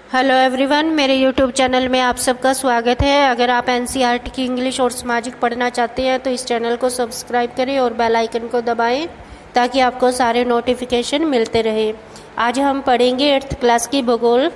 Hello everyone, मेरे YouTube channel में आप सबका स्वागत है। अगर आप एनसीईआरटी की इंग्लिश और सामाजिक पढ़ना चाहते हैं तो इस चैनल को सब्सक्राइब करें और बेल आइकन को दबाएं ताकि आपको सारे नोटिफिकेशन मिलते रहे। आज हम पढ़ेंगे 8th क्लास की भूगोल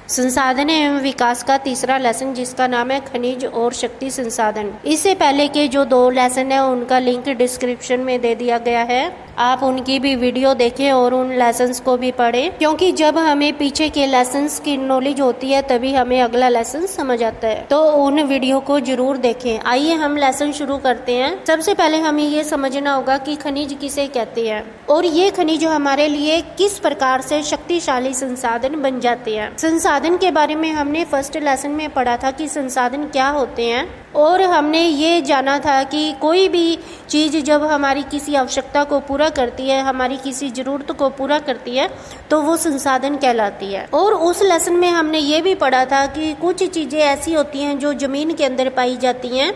संसाधन एवं विकास का तीसरा लेसन, जिसका नाम है खनिज और शक्ति संसाधन। इससे पहले के जो 2 लेसन है उनका लिंक डिस्क्रिप्शन में दे दिया गया है, आप उनकी भी वीडियो देखें और उन लेसन्स को भी पढ़ें, क्योंकि जब हमें पीछे के लेसन्स की नॉलेज होती है तभी हमें अगला लेसन समझ आता है। तो उन वीडियो को जरूर देखें। आइए हम लेसन शुरू करते हैं। सबसे पहले हमें ये समझना होगा कि खनिज किसे कहते हैं और ये खनिज हमारे लिए किस प्रकार से शक्तिशाली संसाधन बन जाते हैं। संसाधन के बारे में हमने फर्स्ट लेसन में पढ़ा था कि संसाधन क्या होते हैं, और हमने ये जाना था कि कोई भी चीज़ जब हमारी किसी आवश्यकता को पूरा करती है, हमारी किसी ज़रूरत को पूरा करती है, तो वो संसाधन कहलाती है। और उस लेसन में हमने ये भी पढ़ा था कि कुछ चीज़ें ऐसी होती हैं जो ज़मीन के अंदर पाई जाती हैं,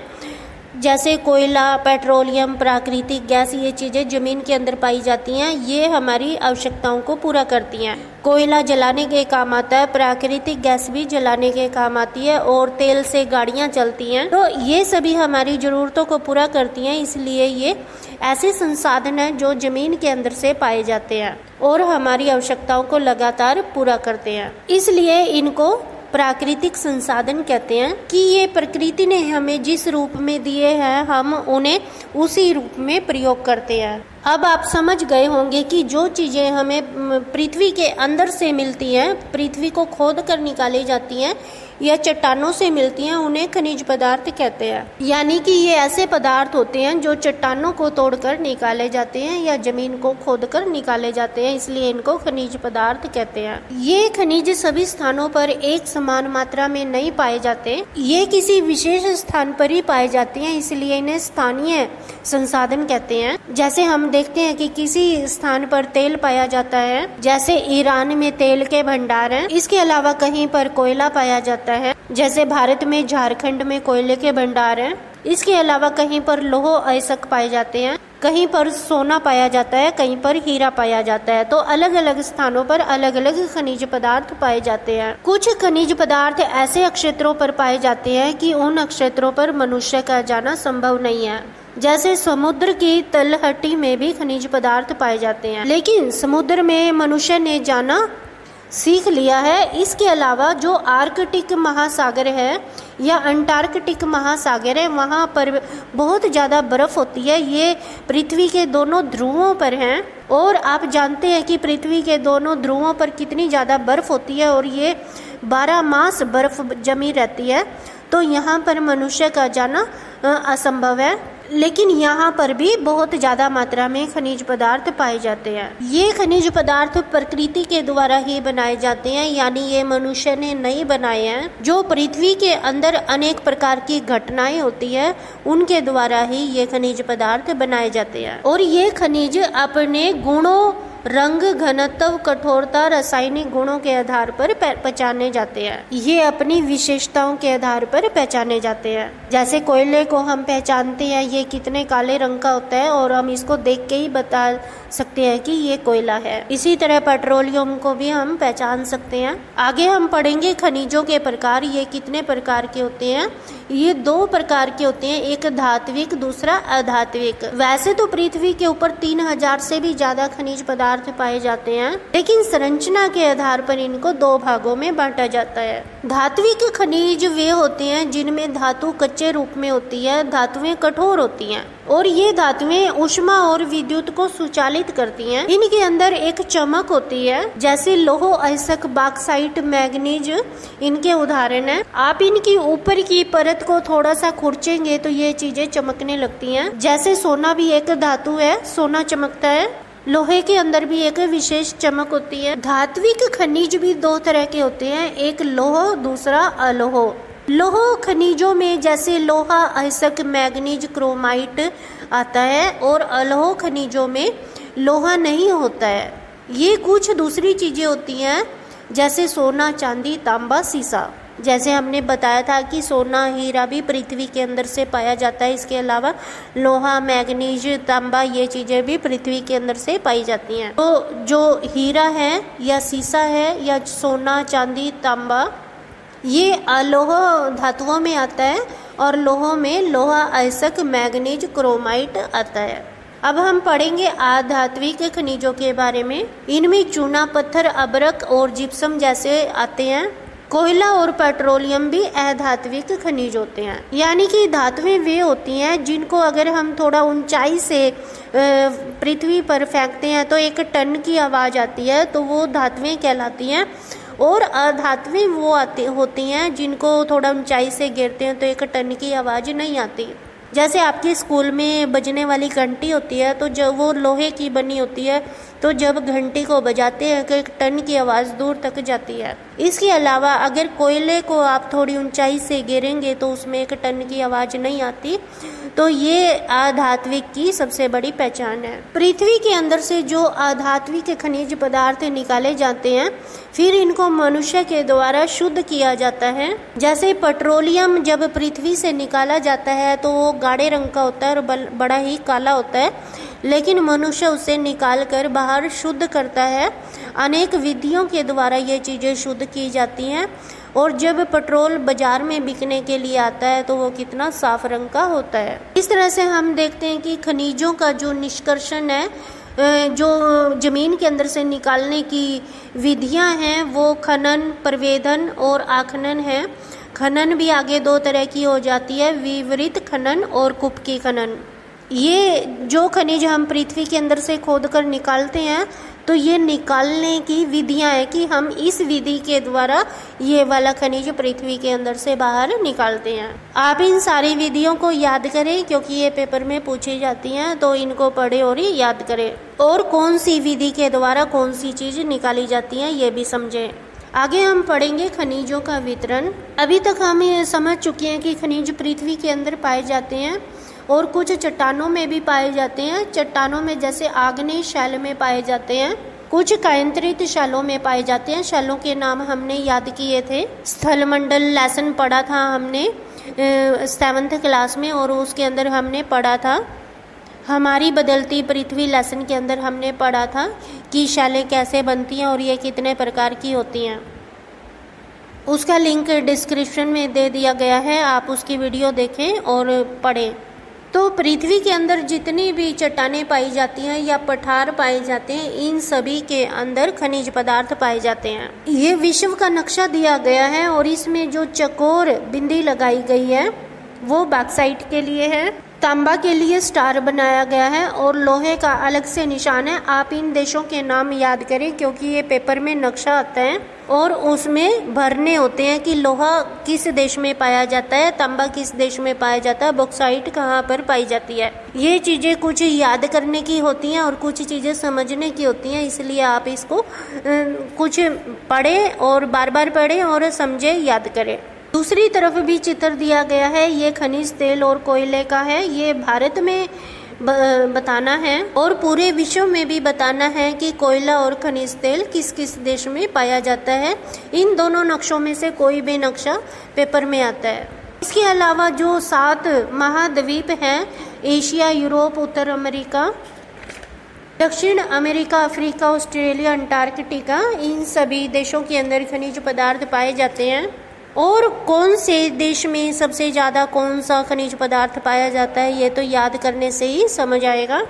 जैसे कोयला, पेट्रोलियम, प्राकृतिक गैस, ये चीज़ें ज़मीन के अंदर पाई जाती हैं। ये हमारी आवश्यकताओं को पूरा करती हैं। कोयला जलाने के काम आता है, प्राकृतिक गैस भी जलाने के काम आती है, और तेल से गाड़ियाँ चलती हैं। तो ये सभी हमारी ज़रूरतों को पूरा करती हैं, इसलिए ये ऐसे संसाधन हैं जो ज़मीन के अंदर से पाए जाते हैं और हमारी आवश्यकताओं को लगातार पूरा करते हैं। इसलिए इनको प्राकृतिक संसाधन कहते हैं कि ये प्रकृति ने हमें जिस रूप में दिए हैं हम उन्हें उसी रूप में प्रयोग करते हैं। अब आप समझ गए होंगे कि जो चीज़ें हमें पृथ्वी के अंदर से मिलती हैं, पृथ्वी को खोद कर निकाली जाती हैं या चट्टानों से मिलती हैं, उन्हें खनिज पदार्थ कहते हैं। यानी कि ये ऐसे पदार्थ होते हैं जो चट्टानों को तोड़कर निकाले जाते हैं या जमीन को खोदकर निकाले जाते हैं, इसलिए इनको खनिज पदार्थ कहते हैं। ये खनिज सभी स्थानों पर एक समान मात्रा में नहीं पाए जाते, ये किसी विशेष स्थान पर ही पाए जाते हैं, इसलिए इन्हें स्थानीय संसाधन कहते हैं। जैसे हम देखते हैं कि किसी स्थान पर तेल पाया जाता है, जैसे ईरान में तेल के भंडार हैं। इसके अलावा कहीं पर कोयला पाया जाता है, जैसे भारत में झारखंड में कोयले के भंडार हैं। इसके अलावा कहीं पर लौह अयस्क पाए जाते हैं, कहीं पर सोना पाया जाता है, कहीं पर हीरा पाया जाता है। तो अलग अलग स्थानों पर अलग अलग खनिज पदार्थ पाए जाते हैं। कुछ खनिज पदार्थ ऐसे क्षेत्रों पर पाए जाते हैं कि उन क्षेत्रों पर मनुष्य का जाना संभव नहीं है, जैसे समुद्र की तलहटी में भी खनिज पदार्थ पाए जाते हैं, लेकिन समुद्र में मनुष्य ने जाना सीख लिया है। इसके अलावा जो आर्कटिक महासागर है या अंटार्कटिक महासागर है, वहाँ पर बहुत ज़्यादा बर्फ़ होती है। ये पृथ्वी के दोनों ध्रुवों पर हैं, और आप जानते हैं कि पृथ्वी के दोनों ध्रुवों पर कितनी ज़्यादा बर्फ़ होती है, और ये 12 मास बर्फ़ जमी रहती है। तो यहाँ पर मनुष्य का जाना असंभव है, लेकिन यहाँ पर भी बहुत ज़्यादा मात्रा में खनिज पदार्थ पाए जाते हैं। ये खनिज पदार्थ प्रकृति के द्वारा ही बनाए जाते हैं, यानी ये मनुष्य ने नहीं बनाए हैं। जो पृथ्वी के अंदर अनेक प्रकार की घटनाएं होती है उनके द्वारा ही ये खनिज पदार्थ बनाए जाते हैं, और ये खनिज अपने गुणों, रंग, घनत्व, कठोरता, रासायनिक गुणों के आधार पर पहचाने जाते हैं। ये अपनी विशेषताओं के आधार पर पहचाने जाते हैं। जैसे कोयले को हम पहचानते हैं, ये कितने काले रंग का होता है और हम इसको देख के ही बता सकते हैं कि ये कोयला है। इसी तरह पेट्रोलियम को भी हम पहचान सकते हैं। आगे हम पढ़ेंगे खनिजों के प्रकार। ये कितने प्रकार के होते हैं? ये 2 प्रकार के होते हैं, एक धात्विक, दूसरा अधात्विक। वैसे तो पृथ्वी के ऊपर 3000 से भी ज्यादा खनिज पदार्थ पाए जाते हैं, लेकिन संरचना के आधार पर इनको 2 भागों में बांटा जाता है। धात्विक खनिज वे होते हैं जिनमें धातु कच्चे रूप में होती है, धातुएं कठोर होती हैं, और ये धातुएं ऊष्मा और विद्युत को सुचालित करती हैं। इनके अंदर एक चमक होती है, जैसे लौह अयस्क, बॉक्साइट, मैग्नीज इनके उदाहरण हैं। आप इनकी ऊपर की परत को थोड़ा सा खुरचेंगे तो ये चीजें चमकने लगती हैं। जैसे सोना भी एक धातु है, सोना चमकता है। लोहे के अंदर भी एक विशेष चमक होती है। धात्विक खनिज भी 2 तरह के होते हैं, एक लौह, दूसरा अलोह। लौह खनिजों में जैसे लोहा अयस्क, मैग्नीज, क्रोमाइट आता है, और अलोह खनिजों में लोहा नहीं होता है। ये कुछ दूसरी चीजें होती हैं, जैसे सोना, चांदी, तांबा, सीसा। जैसे हमने बताया था कि सोना हीरा भी पृथ्वी के अंदर से पाया जाता है। इसके अलावा लोहा, मैग्नीज, तांबा ये चीज़ें भी पृथ्वी के अंदर से पाई जाती हैं। तो जो हीरा है या सीसा है या सोना, चांदी, तांबा ये अलोह धातुओं में आता है और लोहों में लोहा, अयस्क, मैग्नीज, क्रोमाइट आता है। अब हम पढ़ेंगे अधात्विक खनिजों के बारे में। इनमें चूना पत्थर, अबरक और जिप्सम जैसे आते हैं। कोयला और पेट्रोलियम भी अधात्विक खनिज होते हैं, यानी कि धातुएं वे होती हैं जिनको अगर हम थोड़ा ऊंचाई से पृथ्वी पर फेंकते हैं तो एक टन की आवाज़ आती है, तो वो धातुएं कहलाती हैं। और अधातुएं वो होती हैं जिनको थोड़ा ऊंचाई से गिरते हैं तो एक टन की आवाज़ नहीं आती। जैसे आपके स्कूल में बजने वाली घंटी होती है, तो जब वो लोहे की बनी होती है तो जब घंटी को बजाते हैं तो एक टन की आवाज़ दूर तक जाती है। इसके अलावा अगर कोयले को आप थोड़ी ऊंचाई से गिरेंगे तो उसमें एक टन की आवाज़ नहीं आती। तो ये अधात्विक की सबसे बड़ी पहचान है। पृथ्वी के अंदर से जो अधात्विक खनिज पदार्थ निकाले जाते हैं फिर इनको मनुष्य के द्वारा शुद्ध किया जाता है। जैसे पेट्रोलियम जब पृथ्वी से निकाला जाता है तो वो गाढ़े रंग का होता है और बड़ा ही काला होता है, लेकिन मनुष्य उसे निकाल कर बाहर शुद्ध करता है। अनेक विधियों के द्वारा ये चीज़ें शुद्ध की जाती हैं और जब पेट्रोल बाजार में बिकने के लिए आता है तो वो कितना साफ रंग का होता है। इस तरह से हम देखते हैं कि खनिजों का जो निष्कर्षण है, जो जमीन के अंदर से निकालने की विधियां हैं वो खनन, प्रवेदन और आखनन है। खनन भी आगे दो तरह की हो जाती है, विवरित खनन और कुपकी खनन। ये जो खनिज हम पृथ्वी के अंदर से खोद कर निकालते हैं तो ये निकालने की विधियां हैं कि हम इस विधि के द्वारा ये वाला खनिज पृथ्वी के अंदर से बाहर निकालते हैं। आप इन सारी विधियों को याद करें क्योंकि ये पेपर में पूछी जाती हैं, तो इनको पढ़े और याद करें। और कौन सी विधि के द्वारा कौन सी चीज़ निकाली जाती है ये भी समझें। आगे हम पढ़ेंगे खनिजों का वितरण। अभी तक हम ये समझ चुके हैं कि खनिज पृथ्वी के अंदर पाए जाते हैं और कुछ चट्टानों में भी पाए जाते हैं। चट्टानों में जैसे आग्नेय शैल में पाए जाते हैं, कुछ कायंत्रित शैलों में पाए जाते हैं। शैलों के नाम हमने याद किए थे, स्थलमंडल लेसन पढ़ा था हमने 7th क्लास में और उसके अंदर हमने पढ़ा था हमारी बदलती पृथ्वी लेसन के अंदर हमने पढ़ा था कि शैलें कैसे बनती हैं और ये कितने प्रकार की होती हैं। उसका लिंक डिस्क्रिप्शन में दे दिया गया है, आप उसकी वीडियो देखें और पढ़ें। तो पृथ्वी के अंदर जितनी भी चट्टानें पाई जाती हैं या पठार पाए जाते हैं, इन सभी के अंदर खनिज पदार्थ पाए जाते हैं। ये विश्व का नक्शा दिया गया है और इसमें जो चकोर बिंदी लगाई गई है वो बॉक्साइट के लिए है, तांबा के लिए स्टार बनाया गया है और लोहे का अलग से निशान है। आप इन देशों के नाम याद करें क्योंकि ये पेपर में नक्शा आता है और उसमें भरने होते हैं कि लोहा किस देश में पाया जाता है, तांबा किस देश में पाया जाता है, बॉक्साइट कहाँ पर पाई जाती है। ये चीज़ें कुछ याद करने की होती हैं और कुछ चीज़ें समझने की होती हैं, इसलिए आप इसको कुछ पढ़ें और बार बार पढ़ें और समझें, याद करें। दूसरी तरफ भी चित्र दिया गया है, ये खनिज तेल और कोयले का है। ये भारत में बताना है और पूरे विश्व में भी बताना है कि कोयला और खनिज तेल किस किस देश में पाया जाता है। इन दोनों नक्शों में से कोई भी नक्शा पेपर में आता है। इसके अलावा जो 7 महाद्वीप हैं, एशिया, यूरोप, उत्तर अमेरिका, दक्षिण अमेरिका, अफ्रीका, ऑस्ट्रेलिया, अंटार्कटिका, इन सभी देशों के अंदर खनिज पदार्थ पाए जाते हैं। और कौन से देश में सबसे ज़्यादा कौन सा खनिज पदार्थ पाया जाता है ये तो याद करने से ही समझ आएगा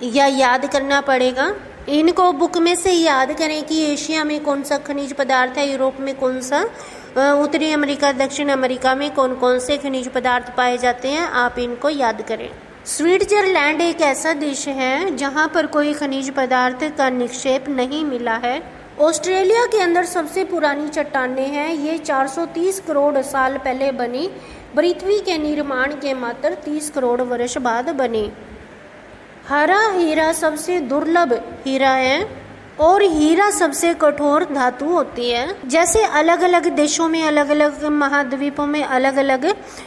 या याद करना पड़ेगा। इनको बुक में से याद करें कि एशिया में कौन सा खनिज पदार्थ है, यूरोप में कौन सा, उत्तरी अमेरिका, दक्षिण अमेरिका में कौन कौन से खनिज पदार्थ पाए जाते हैं, आप इनको याद करें। स्विट्जरलैंड एक ऐसा देश है जहाँ पर कोई खनिज पदार्थ का निक्षेप नहीं मिला है। ऑस्ट्रेलिया के अंदर सबसे पुरानी चट्टानें हैं, ये 430 करोड़ साल पहले बनी, पृथ्वी के निर्माण के मात्र 30 करोड़ वर्ष बाद बनी। हरा हीरा सबसे दुर्लभ हीरा है और हीरा सबसे कठोर धातु होती है। जैसे अलग अलग देशों में, अलग अलग महाद्वीपों में अलग अलग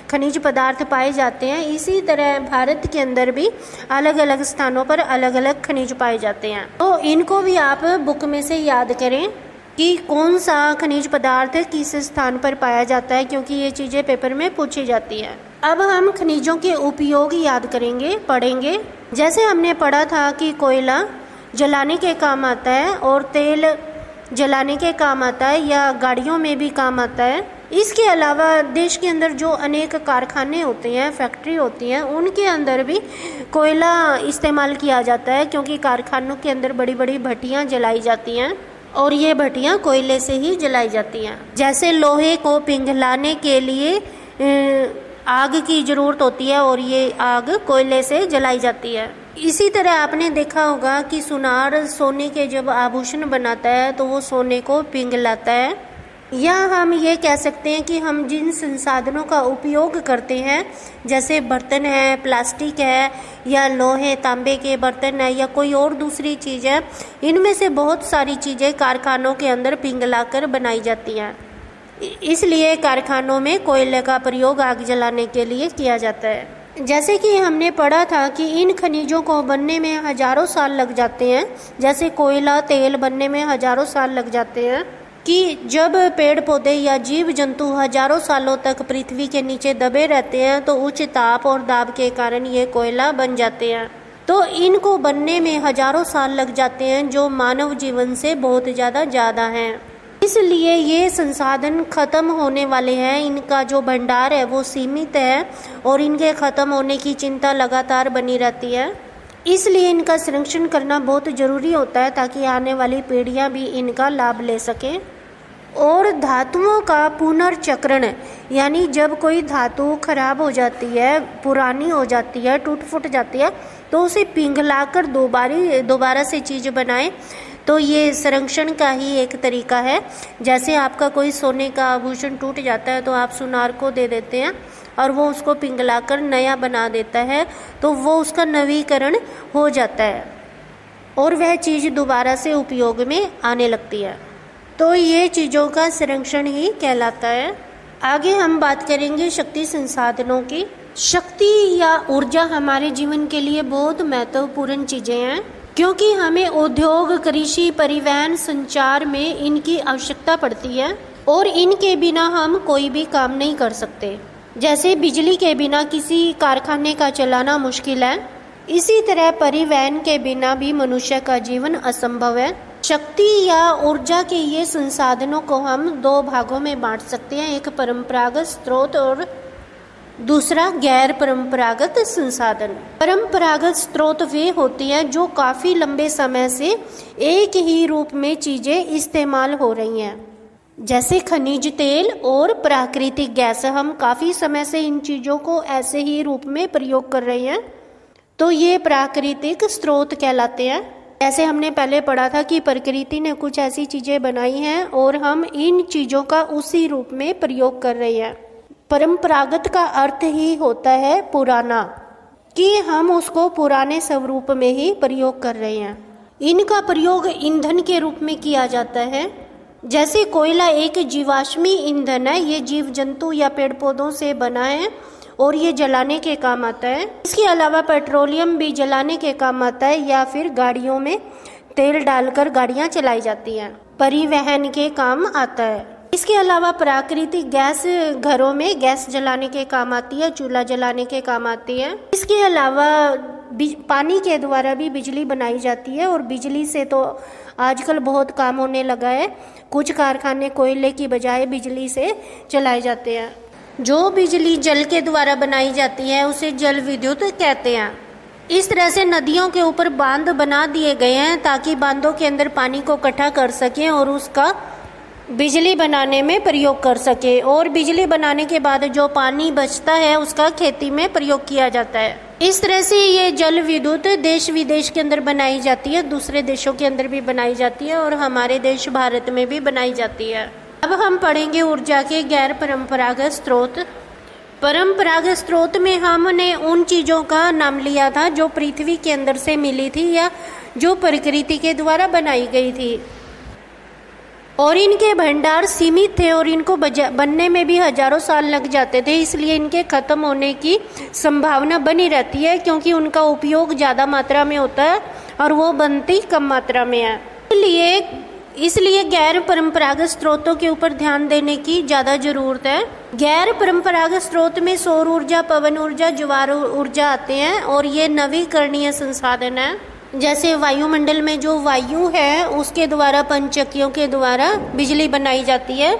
खनिज पदार्थ पाए जाते हैं, इसी तरह भारत के अंदर भी अलग अलग स्थानों पर अलग अलग खनिज पाए जाते हैं। तो इनको भी आप बुक में से याद करें। कि कौन सा खनिज पदार्थ किस स्थान पर पाया जाता है, क्योंकि ये चीज़ें पेपर में पूछी जाती हैं। अब हम खनिजों के उपयोग याद करेंगे, पढ़ेंगे। जैसे हमने पढ़ा था कि कोयला जलाने के काम आता है और तेल जलाने के काम आता है या गाड़ियों में भी काम आता है। इसके अलावा देश के अंदर जो अनेक कारखाने होते हैं, फैक्ट्री होती हैं, उनके अंदर भी कोयला इस्तेमाल किया जाता है, क्योंकि कारखानों के अंदर बड़ी बड़ी भट्टियाँ जलाई जाती हैं और ये भट्टियाँ कोयले से ही जलाई जाती हैं। जैसे लोहे को पिघलाने के लिए आग की ज़रूरत होती है और ये आग कोयले से जलाई जाती है। इसी तरह आपने देखा होगा कि सुनार सोने के जब आभूषण बनाता है तो वो सोने को पिघलाता है। या हम ये कह सकते हैं कि हम जिन संसाधनों का उपयोग करते हैं, जैसे बर्तन है, प्लास्टिक है या लोहे तांबे के बर्तन है या कोई और दूसरी चीज़ है, इनमें से बहुत सारी चीज़ें कारखानों के अंदर पिघलाकर बनाई जाती हैं। इसलिए कारखानों में कोयले का प्रयोग आग जलाने के लिए किया जाता है। जैसे कि हमने पढ़ा था कि इन खनिजों को बनने में हजारों साल लग जाते हैं। जैसे कोयला, तेल बनने में हजारों साल लग जाते हैं, कि जब पेड़ पौधे या जीव जंतु हजारों सालों तक पृथ्वी के नीचे दबे रहते हैं तो उच्च ताप और दाब के कारण ये कोयला बन जाते हैं। तो इनको बनने में हजारों साल लग जाते हैं, जो मानव जीवन से बहुत ज़्यादा है। इसलिए ये संसाधन खत्म होने वाले हैं। इनका जो भंडार है वो सीमित है और इनके खत्म होने की चिंता लगातार बनी रहती है। इसलिए इनका संरक्षण करना बहुत ज़रूरी होता है, ताकि आने वाली पीढ़ियां भी इनका लाभ ले सकें। और धातुओं का पुनर्चक्रण, यानी जब कोई धातु खराब हो जाती है, पुरानी हो जाती है, टूट फूट जाती है, तो उसे पिघलाकर दोबारा से चीज़ बनाएं, तो ये संरक्षण का ही एक तरीका है। जैसे आपका कोई सोने का आभूषण टूट जाता है तो आप सुनार को दे देते हैं और वो उसको पिघलाकर नया बना देता है, तो वो उसका नवीकरण हो जाता है और वह चीज़ दोबारा से उपयोग में आने लगती है। तो ये चीज़ों का संरक्षण ही कहलाता है। आगे हम बात करेंगे शक्ति संसाधनों की। शक्ति या ऊर्जा हमारे जीवन के लिए बहुत महत्वपूर्ण चीज़ें हैं, क्योंकि हमें उद्योग, कृषि, परिवहन, संचार में इनकी आवश्यकता पड़ती है और इनके बिना हम कोई भी काम नहीं कर सकते। जैसे बिजली के बिना किसी कारखाने का चलाना मुश्किल है, इसी तरह परिवहन के बिना भी मनुष्य का जीवन असंभव है। शक्ति या ऊर्जा के ये संसाधनों को हम दो भागों में बांट सकते हैं, एक परंपरागत स्रोत और दूसरा गैर परंपरागत संसाधन। परंपरागत स्रोत वे होती हैं जो काफ़ी लंबे समय से एक ही रूप में चीज़ें इस्तेमाल हो रही हैं, जैसे खनिज तेल और प्राकृतिक गैस। हम काफ़ी समय से इन चीज़ों को ऐसे ही रूप में प्रयोग कर रहे हैं, तो ये प्राकृतिक स्रोत कहलाते हैं। ऐसे हमने पहले पढ़ा था कि प्रकृति ने कुछ ऐसी चीज़ें बनाई हैं और हम इन चीज़ों का उसी रूप में प्रयोग कर रहे हैं। परंपरागत का अर्थ ही होता है पुराना, कि हम उसको पुराने स्वरूप में ही प्रयोग कर रहे हैं। इनका प्रयोग ईंधन के रूप में किया जाता है। जैसे कोयला एक जीवाश्मी ईंधन है, ये जीव जंतु या पेड़ पौधों से बना है और ये जलाने के काम आता है। इसके अलावा पेट्रोलियम भी जलाने के काम आता है, या फिर गाड़ियों में तेल डालकर गाड़ियां चलाई जाती हैं, परिवहन के काम आता है। इसके अलावा प्राकृतिक गैस घरों में गैस जलाने के काम आती है, चूल्हा जलाने के काम आती है। इसके अलावा पानी के द्वारा भी बिजली बनाई जाती है और बिजली से तो आजकल बहुत काम होने लगा है। कुछ कारखाने कोयले की बजाय बिजली से चलाए जाते हैं। जो बिजली जल के द्वारा बनाई जाती है उसे जल विद्युत कहते हैं। इस तरह से नदियों के ऊपर बांध बना दिए गए हैं ताकि बांधों के अंदर पानी को इकट्ठा कर सकें और उसका बिजली बनाने में प्रयोग कर सके, और बिजली बनाने के बाद जो पानी बचता है उसका खेती में प्रयोग किया जाता है। इस तरह से ये जल विद्युत देश विदेश के अंदर बनाई जाती है, दूसरे देशों के अंदर भी बनाई जाती है और हमारे देश भारत में भी बनाई जाती है। अब हम पढ़ेंगे ऊर्जा के गैर परंपरागत स्रोत। परंपरागत स्रोत में हमने उन चीज़ों का नाम लिया था जो पृथ्वी के अंदर से मिली थी या जो प्रकृति के द्वारा बनाई गई थी, और इनके भंडार सीमित थे और इनको बनने में भी हजारों साल लग जाते थे। इसलिए इनके खत्म होने की संभावना बनी रहती है, क्योंकि उनका उपयोग ज़्यादा मात्रा में होता है और वो बनती कम मात्रा में है। इसलिए इसलिए गैर परंपरागत स्रोतों के ऊपर ध्यान देने की ज़्यादा ज़रूरत है। गैर परंपरागत स्रोत में सौर ऊर्जा, पवन ऊर्जा, ज्वार ऊर्जा आते हैं और ये नवीकरणीय संसाधन है। जैसे वायुमंडल में जो वायु है उसके द्वारा, पंचचक्कियों के द्वारा बिजली बनाई जाती है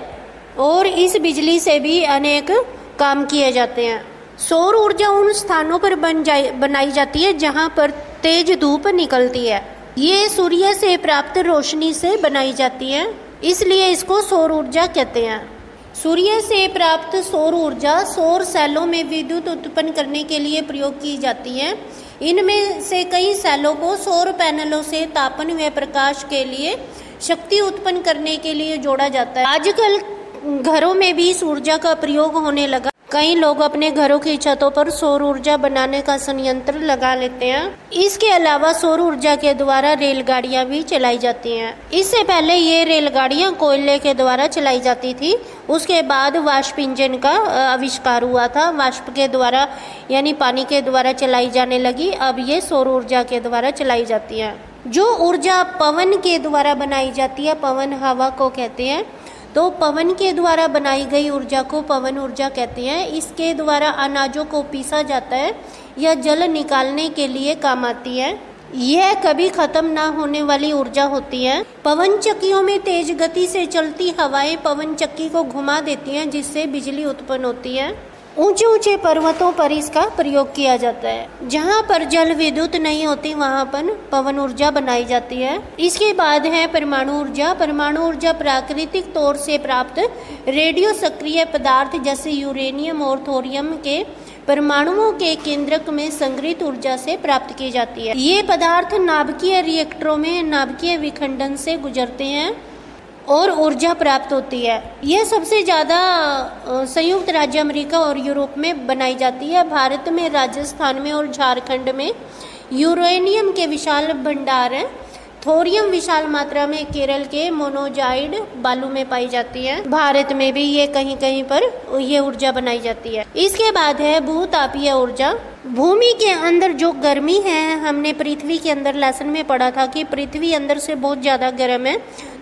और इस बिजली से भी अनेक काम किए जाते हैं। सौर ऊर्जा उन स्थानों पर बनाई जाती है जहां पर तेज धूप निकलती है। ये सूर्य से प्राप्त रोशनी से बनाई जाती है, इसलिए इसको सौर ऊर्जा कहते हैं। सूर्य से प्राप्त सौर ऊर्जा सौर सेलों में विद्युत उत्पन्न करने के लिए प्रयोग की जाती है। इनमें से कई सेलों को सौर पैनलों से तापन व प्रकाश के लिए शक्ति उत्पन्न करने के लिए जोड़ा जाता है। आजकल घरों में भी इस ऊर्जा का प्रयोग होने लगा। कई लोग अपने घरों की छतों पर सौर ऊर्जा बनाने का संयंत्र लगा लेते हैं। इसके अलावा सौर ऊर्जा के द्वारा रेलगाड़ियां भी चलाई जाती हैं। इससे पहले ये रेलगाड़ियां कोयले के द्वारा चलाई जाती थी। उसके बाद वाष्प इंजन का आविष्कार हुआ था। वाष्प के द्वारा यानी पानी के द्वारा चलाई जाने लगी। अब ये सौर ऊर्जा के द्वारा चलाई जाती है। जो ऊर्जा पवन के द्वारा बनाई जाती है, पवन हवा को कहते हैं, तो पवन के द्वारा बनाई गई ऊर्जा को पवन ऊर्जा कहते हैं। इसके द्वारा अनाजों को पीसा जाता है या जल निकालने के लिए काम आती है। यह कभी खत्म ना होने वाली ऊर्जा होती है। पवन चक्कियों में तेज गति से चलती हवाएं पवन चक्की को घुमा देती हैं, जिससे बिजली उत्पन्न होती है। ऊंचे ऊंचे पर्वतों पर इसका प्रयोग किया जाता है। जहां पर जल विद्युत नहीं होती वहां पर पवन ऊर्जा बनाई जाती है। इसके बाद है परमाणु ऊर्जा। परमाणु ऊर्जा प्राकृतिक तौर से प्राप्त रेडियो सक्रिय पदार्थ जैसे यूरेनियम और थोरियम के परमाणुओं के केंद्रक में संग्रहित ऊर्जा से प्राप्त की जाती है। ये पदार्थ नाभिकीय रिएक्टरों में नाभिकीय विखंडन से गुजरते हैं और ऊर्जा प्राप्त होती है। यह सबसे ज़्यादा संयुक्त राज्य अमेरिका और यूरोप में बनाई जाती है। भारत में, राजस्थान में और झारखंड में यूरेनियम के विशाल भंडार हैं। थोरियम विशाल मात्रा में केरल के मोनोजाइड बालू में पाई जाती है। भारत में भी ये कहीं कहीं पर ये ऊर्जा बनाई जाती है। इसके बाद है भूतापीय ऊर्जा। भूमि के अंदर जो गर्मी है, हमने पृथ्वी के अंदर लेसन में पढ़ा था कि पृथ्वी अंदर से बहुत ज्यादा गर्म है,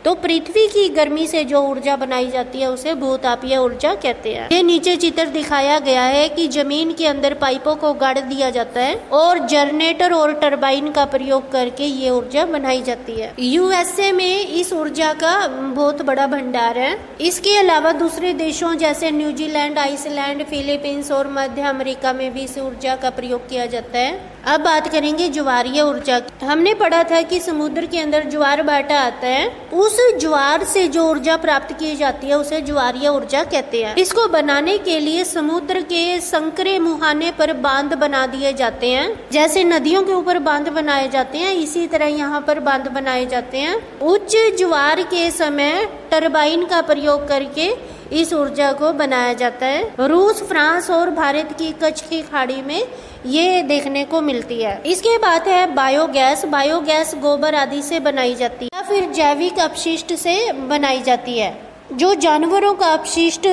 तो पृथ्वी की गर्मी से जो ऊर्जा बनाई जाती है उसे भूतापीय ऊर्जा कहते हैं। ये नीचे चित्र दिखाया गया है कि जमीन के अंदर पाइपों को गाड़ दिया जाता है और जनरेटर और टरबाइन का प्रयोग करके ये ऊर्जा बनाई जाती है। यूएसए में इस ऊर्जा का बहुत बड़ा भंडार है। इसके अलावा दूसरे देशों जैसे न्यूजीलैंड, आइसलैंड, फिलीपींस और मध्य अमेरिका में भी इस ऊर्जा का प्रयोग किया जाता है। अब बात करेंगे ज्वारीय ऊर्जा की। हमने पढ़ा था कि समुद्र के अंदर ज्वार भाटा आता है। उस ज्वार से जो ऊर्जा प्राप्त की जाती है उसे ज्वारीय ऊर्जा कहते हैं। इसको बनाने के लिए समुद्र के संकरे मुहाने पर बांध बना दिए जाते हैं। जैसे नदियों के ऊपर बांध बनाए जाते हैं, इसी तरह यहाँ पर बांध बनाए जाते हैं। उच्च ज्वार के समय टरबाइन का प्रयोग करके इस ऊर्जा को बनाया जाता है। रूस, फ्रांस और भारत की कच्छ की खाड़ी में ये देखने को मिलती है। इसके बाद है बायोगैस। बायोगैस गोबर आदि से बनाई जाती है या फिर जैविक अपशिष्ट से बनाई जाती है। जो जानवरों का अपशिष्ट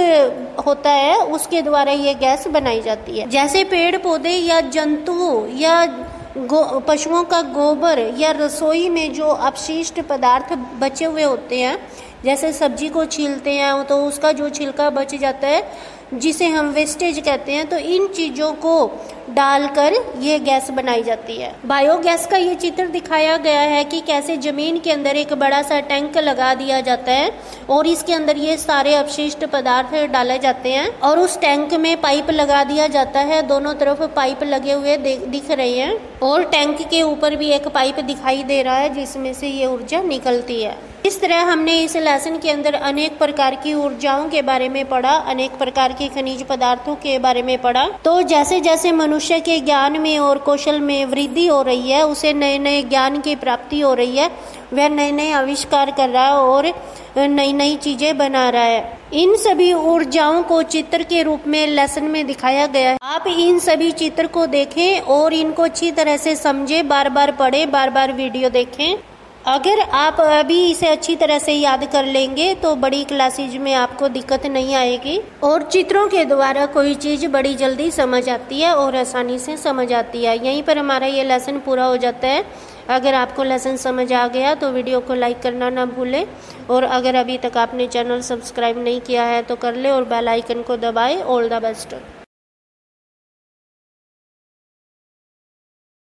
होता है उसके द्वारा ये गैस बनाई जाती है। जैसे पेड़ पौधे या जंतु या पशुओं का गोबर या रसोई में जो अपशिष्ट पदार्थ बचे हुए होते हैं, जैसे सब्जी को छीलते हैं तो उसका जो छिलका बच जाता है जिसे हम वेस्टेज कहते हैं, तो इन चीजों को डालकर ये गैस बनाई जाती है। बायोगैस का ये चित्र दिखाया गया है कि कैसे जमीन के अंदर एक बड़ा सा टैंक लगा दिया जाता है और इसके अंदर ये सारे अपशिष्ट पदार्थ डाले जाते हैं और उस टैंक में पाइप लगा दिया जाता है। दोनों तरफ पाइप लगे हुए दिख रहे हैं और टैंक के ऊपर भी एक पाइप दिखाई दे रहा है जिसमें से ये ऊर्जा निकलती है। इस तरह हमने इस लेसन के अंदर अनेक प्रकार की ऊर्जाओं के बारे में पढ़ा, अनेक प्रकार के खनिज पदार्थों के बारे में पढ़ा। तो जैसे जैसे मनुष्य के ज्ञान में और कौशल में वृद्धि हो रही है, उसे नए नए ज्ञान की प्राप्ति हो रही है, वह नए नए आविष्कार कर रहा है और नई नई चीजें बना रहा है। इन सभी ऊर्जाओं को चित्र के रूप में लेसन में दिखाया गया है। आप इन सभी चित्र को देखें और इनको अच्छी तरह से समझें, बार बार पढ़ें, बार बार वीडियो देखें। अगर आप अभी इसे अच्छी तरह से याद कर लेंगे तो बड़ी क्लासेज में आपको दिक्कत नहीं आएगी और चित्रों के द्वारा कोई चीज बड़ी जल्दी समझ आती है और आसानी से समझ आती है। यहीं पर हमारा ये लेसन पूरा हो जाता है। अगर आपको लेसन समझ आ गया तो वीडियो को लाइक करना ना भूलें, और अगर अभी तक आपने चैनल सब्सक्राइब नहीं किया है तो कर ले और बेल आइकन को दबाएं। All the best.